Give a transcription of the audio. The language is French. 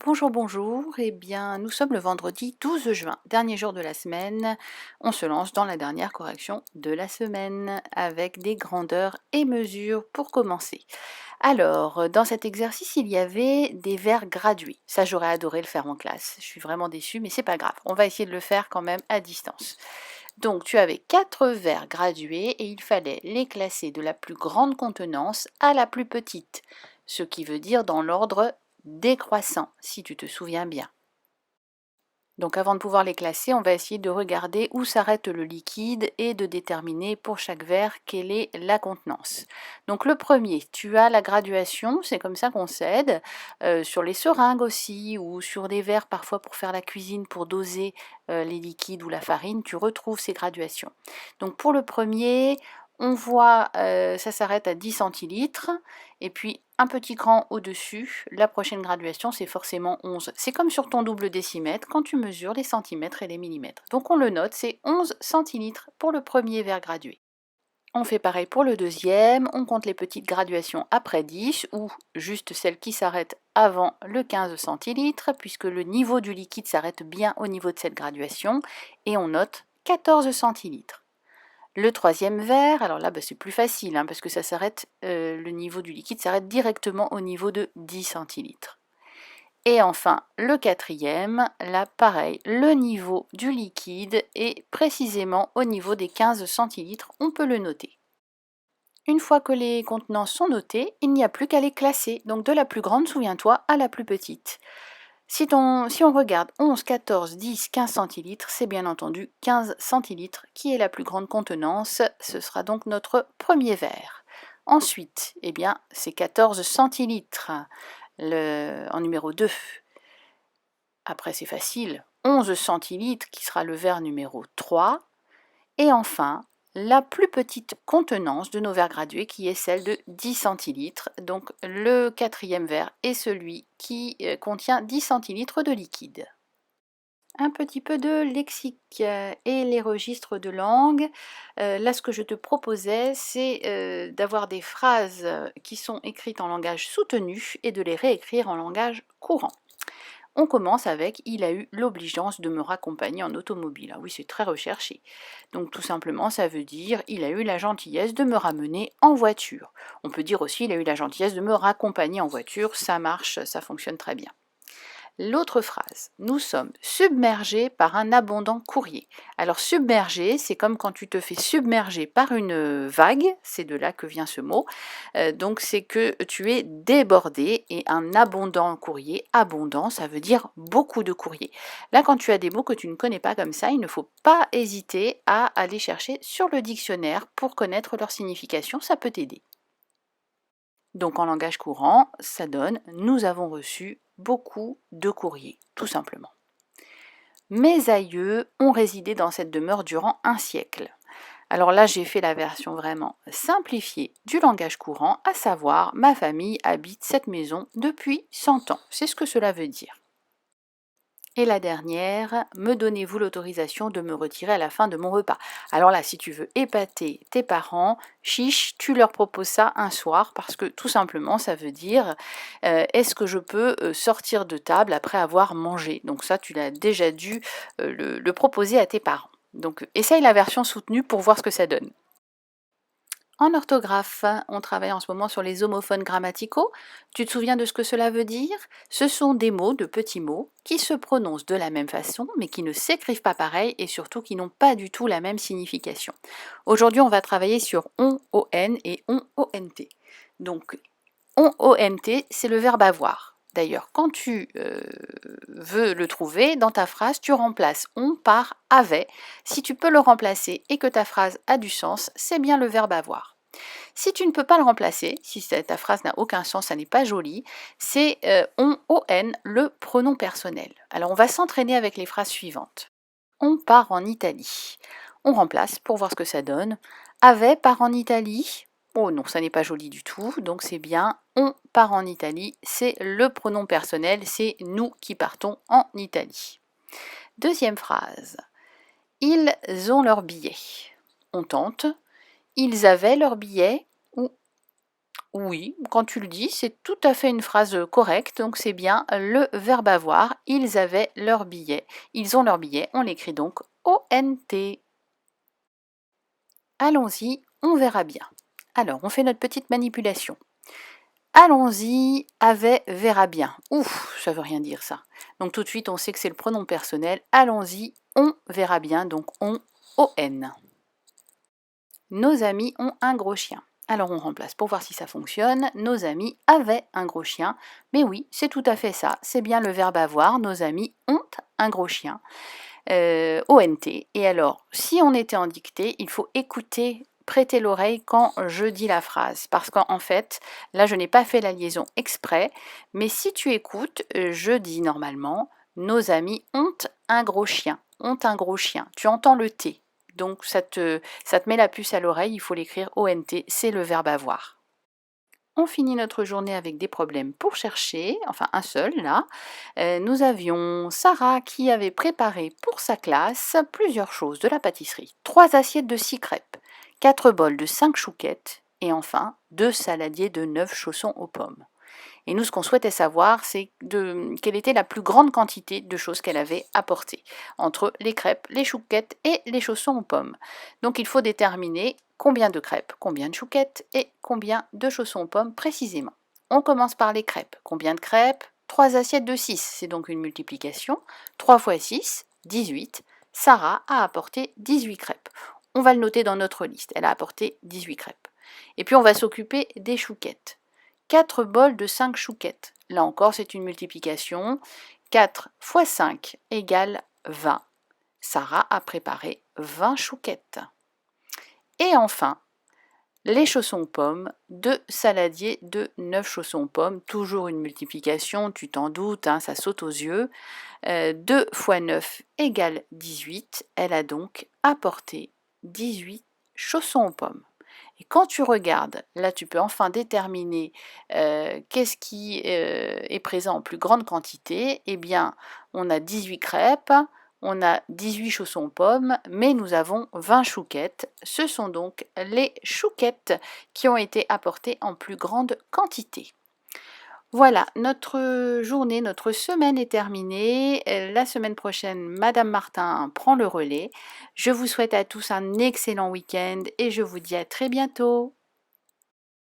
Bonjour, bonjour. Eh bien, nous sommes le vendredi 12 juin, dernier jour de la semaine. On se lance dans la dernière correction de la semaine avec des grandeurs et mesures pour commencer. Alors, dans cet exercice, il y avait des vers gradués. Ça, j'aurais adoré le faire en classe. Je suis vraiment déçue, mais c'est pas grave. On va essayer de le faire quand même à distance. Donc, tu avais 4 vers gradués et il fallait les classer de la plus grande contenance à la plus petite, ce qui veut dire dans l'ordre décroissant, si tu te souviens bien. Donc avant de pouvoir les classer, on va essayer de regarder où s'arrête le liquide et de déterminer pour chaque verre quelle est la contenance. Donc le premier, tu as la graduation, c'est comme ça qu'on s'aide, sur les seringues aussi, ou sur des verres parfois pour faire la cuisine, pour doser les liquides ou la farine, tu retrouves ces graduations. Donc pour le premier, on voit, ça s'arrête à 10 centilitres, et puis un petit cran au-dessus, la prochaine graduation, c'est forcément 11. C'est comme sur ton double décimètre quand tu mesures les centimètres et les millimètres. Donc on le note, c'est 11 centilitres pour le premier verre gradué. On fait pareil pour le deuxième, on compte les petites graduations après 10 ou juste celles qui s'arrêtent avant le 15 centilitres puisque le niveau du liquide s'arrête bien au niveau de cette graduation et on note 14 centilitres. Le troisième verre, alors là c'est plus facile parce que ça s'arrête, le niveau du liquide s'arrête directement au niveau de 10 centilitres. Et enfin le quatrième, là pareil, le niveau du liquide est précisément au niveau des 15 centilitres, on peut le noter. Une fois que les contenances sont notées, il n'y a plus qu'à les classer, donc de la plus grande, souviens-toi, à la plus petite. Si on regarde 11, 14, 10, 15 centilitres, c'est bien entendu 15 centilitres qui est la plus grande contenance. Ce sera donc notre premier verre. Ensuite, eh bien, c'est 14 centilitres en numéro 2. Après, c'est facile, 11 centilitres qui sera le verre numéro 3. Et enfin, la plus petite contenance de nos verres gradués qui est celle de 10 centilitres. Donc le quatrième verre est celui qui contient 10 centilitres de liquide. Un petit peu de lexique et les registres de langue. Là, ce que je te proposais, c'est d'avoir des phrases qui sont écrites en langage soutenu et de les réécrire en langage courant. On commence avec « Il a eu l'obligeance de me raccompagner en automobile ». Ah oui, c'est très recherché. Donc tout simplement, ça veut dire « Il a eu la gentillesse de me ramener en voiture ». On peut dire aussi « Il a eu la gentillesse de me raccompagner en voiture ». Ça marche, ça fonctionne très bien. L'autre phrase, nous sommes submergés par un abondant courrier. Alors submergé, c'est comme quand tu te fais submerger par une vague, c'est de là que vient ce mot, donc c'est que tu es débordé et un abondant courrier, abondant, ça veut dire beaucoup de courrier. Là, quand tu as des mots que tu ne connais pas comme ça, il ne faut pas hésiter à aller chercher sur le dictionnaire pour connaître leur signification, ça peut t'aider. Donc en langage courant, ça donne « Nous avons reçu beaucoup de courriers », tout simplement. Mes aïeux ont résidé dans cette demeure durant un siècle. Alors là, j'ai fait la version vraiment simplifiée du langage courant, à savoir « Ma famille habite cette maison depuis 100 ans ». C'est ce que cela veut dire. Et la dernière, me donnez-vous l'autorisation de me retirer à la fin de mon repas? Alors là, si tu veux épater tes parents, chiche, tu leur proposes ça un soir parce que tout simplement, ça veut dire est-ce que je peux sortir de table après avoir mangé? Donc ça, tu l'as déjà dû le proposer à tes parents. Donc essaye la version soutenue pour voir ce que ça donne. En orthographe, on travaille en ce moment sur les homophones grammaticaux. Tu te souviens de ce que cela veut dire? Ce sont des mots, de petits mots, qui se prononcent de la même façon, mais qui ne s'écrivent pas pareil et surtout qui n'ont pas du tout la même signification. Aujourd'hui, on va travailler sur on, on et on, ont. Donc, on, ont, c'est le verbe avoir. D'ailleurs, quand tu veux le trouver, dans ta phrase, tu remplaces on par avait. Si tu peux le remplacer et que ta phrase a du sens, c'est bien le verbe avoir. Si tu ne peux pas le remplacer, si ta phrase n'a aucun sens, ça n'est pas joli, c'est on, le pronom personnel. Alors on va s'entraîner avec les phrases suivantes. On part en Italie. On remplace pour voir ce que ça donne. Avait part en Italie. Oh non, ça n'est pas joli du tout, donc c'est bien on part en Italie, c'est le pronom personnel, c'est nous qui partons en Italie. Deuxième phrase, ils ont leur billet. On tente, ils avaient leur billet ou Oui, quand tu le dis, c'est tout à fait une phrase correcte, donc c'est bien le verbe avoir. Ils avaient leur billet. Ils ont leur billet, on l'écrit donc ONT. Allons-y, on verra bien. Alors, on fait notre petite manipulation. Allons-y, avait, verra bien. Ouf, ça veut rien dire ça. Donc tout de suite, on sait que c'est le pronom personnel. Allons-y, on verra bien, donc on, ON. Nos amis ont un gros chien. Alors on remplace pour voir si ça fonctionne. Nos amis avaient un gros chien. Mais oui, c'est tout à fait ça. C'est bien le verbe avoir. Nos amis ont un gros chien. ONT. Et alors, si on était en dictée, il faut écouter, prêter l'oreille quand je dis la phrase. Parce qu'en fait, là, je n'ai pas fait la liaison exprès. Mais si tu écoutes, je dis normalement, nos amis ont un gros chien. Ont un gros chien. Tu entends le T. Donc ça te met la puce à l'oreille, il faut l'écrire ONT, c'est le verbe avoir. On finit notre journée avec des problèmes pour chercher, enfin un seul là. Nous avions Sarah qui avait préparé pour sa classe plusieurs choses de la pâtisserie. 3 assiettes de 6 crêpes, 4 bols de 5 chouquettes et enfin 2 saladiers de 9 chaussons aux pommes. Et nous, ce qu'on souhaitait savoir, c'est quelle était la plus grande quantité de choses qu'elle avait apportées, entre les crêpes, les chouquettes et les chaussons aux pommes. Donc il faut déterminer combien de crêpes, combien de chouquettes et combien de chaussons aux pommes précisément. On commence par les crêpes. Combien de crêpes? 3 assiettes de 6, c'est donc une multiplication. 3 fois 6, 18. Sarah a apporté 18 crêpes. On va le noter dans notre liste. Elle a apporté 18 crêpes. Et puis on va s'occuper des chouquettes. 4 bols de 5 chouquettes. Là encore, c'est une multiplication. 4 fois 5 égale 20. Sarah a préparé 20 chouquettes. Et enfin, les chaussons aux pommes, 2 saladiers de 9 chaussons aux pommes. Toujours une multiplication, tu t'en doutes, hein, ça saute aux yeux. 2 fois 9 égale 18. Elle a donc apporté 18 chaussons aux pommes. Et quand tu regardes, là tu peux enfin déterminer qu'est-ce qui est présent en plus grande quantité. Eh bien, on a 18 crêpes, on a 18 chaussons aux pommes, mais nous avons 20 chouquettes. Ce sont donc les chouquettes qui ont été apportées en plus grande quantité. Voilà, notre journée, notre semaine est terminée. La semaine prochaine, Madame Martin prend le relais. Je vous souhaite à tous un excellent week-end et je vous dis à très bientôt.